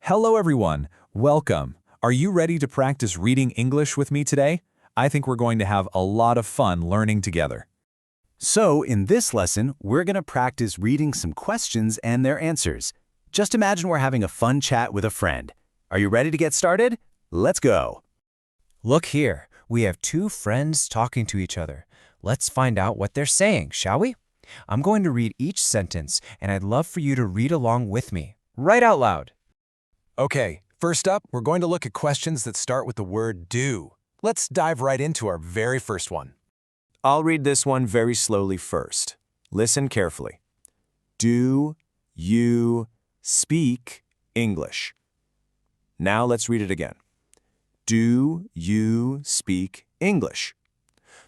Hello everyone, welcome. Are you ready to practice reading English with me today? I think we're going to have a lot of fun learning together. So, in this lesson, we're going to practice reading some questions and their answers. Just imagine we're having a fun chat with a friend. Are you ready to get started? Let's go. Look here, we have two friends talking to each other. Let's find out what they're saying, shall we? I'm going to read each sentence, and I'd love for you to read along with me. Right out loud. Okay, first up, we're going to look at questions that start with the word do. Let's dive right into our very first one. I'll read this one very slowly first. Listen carefully. Do you speak English? Now let's read it again. Do you speak English?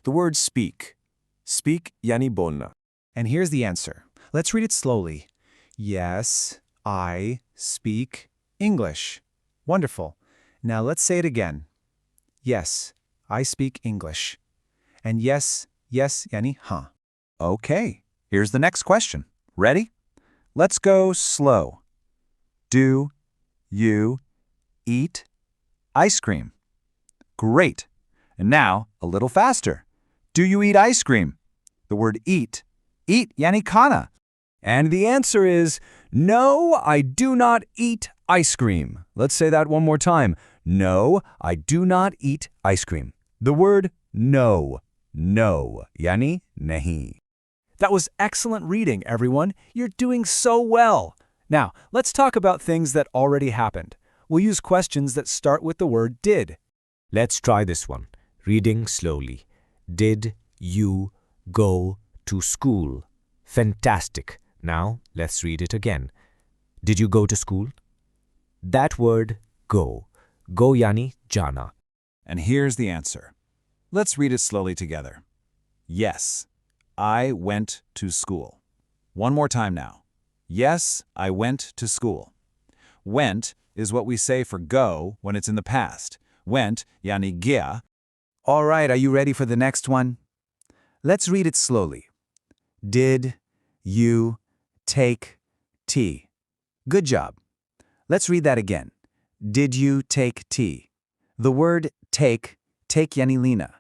The word speak. Speak yani bolna. And here's the answer. Let's read it slowly. Yes, I speak English. Wonderful. Now let's say it again. Yes, I speak English. And yes yani huh. Okay, here's the next question. Ready? Let's go slow. Do you eat ice cream? Great. And now, a little faster. Do you eat ice cream? The word eat yani khana. And the answer is, no, I do not eat ice cream. Let's say that one more time. No, I do not eat ice cream. The word no, yani nahi. That was excellent reading, everyone. You're doing so well. Now, let's talk about things that already happened. We'll use questions that start with the word did. Let's try this one. Reading slowly. Did you go to school? Fantastic. Now, let's read it again. Did you go to school? That word, go yani jana. And here's the answer. Let's read it slowly together. Yes, I went to school. One more time now. Yes, I went to school. Went is what we say for go when it's in the past. Went, yani gya. All right, are you ready for the next one? Let's read it slowly. Did you take tea? Good job. Let's read that again. Did you take tea? The word take yani lina.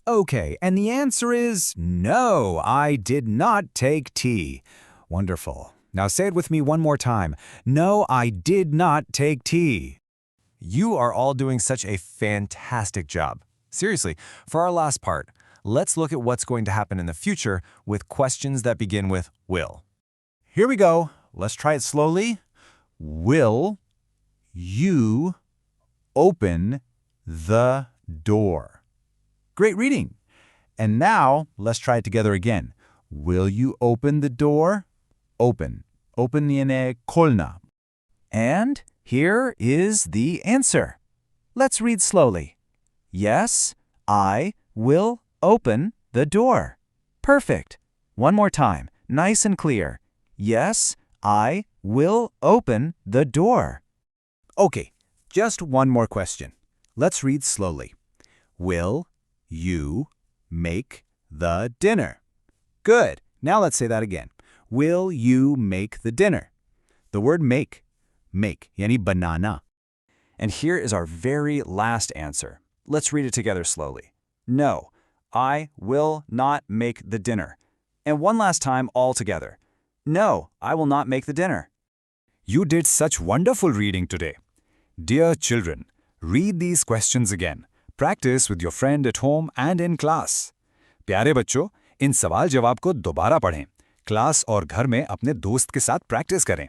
Okay, and the answer is no, I did not take tea. Wonderful. Now say it with me one more time. No, I did not take tea. You are all doing such a fantastic job. Seriously, for our last part, let's look at what's going to happen in the future with questions that begin with will. Here we go. Let's try it slowly. Will you open the door? Great reading. And now, let's try it together again. Will you open the door? Open. Open yene kolna. And here is the answer. Let's read slowly. Yes, I will open the door. Perfect. One more time. Nice and clear. Yes, I will open the door. Okay, just one more question. Let's read slowly. Will you make the dinner? Good. Now let's say that again. Will you make the dinner? The word make yani banana. And here is our very last answer. Let's read it together slowly. No, I will not make the dinner. And one last time all together. No, I will not make the dinner. You did such wonderful reading today. Dear children, read these questions again. Practice with your friend at home and in class. प्यारे बच्चों, इन सवाल जवाब को दोबारा पढ़ें. Class और घर में अपने दोस्त के साथ प्रैक्टिस करें.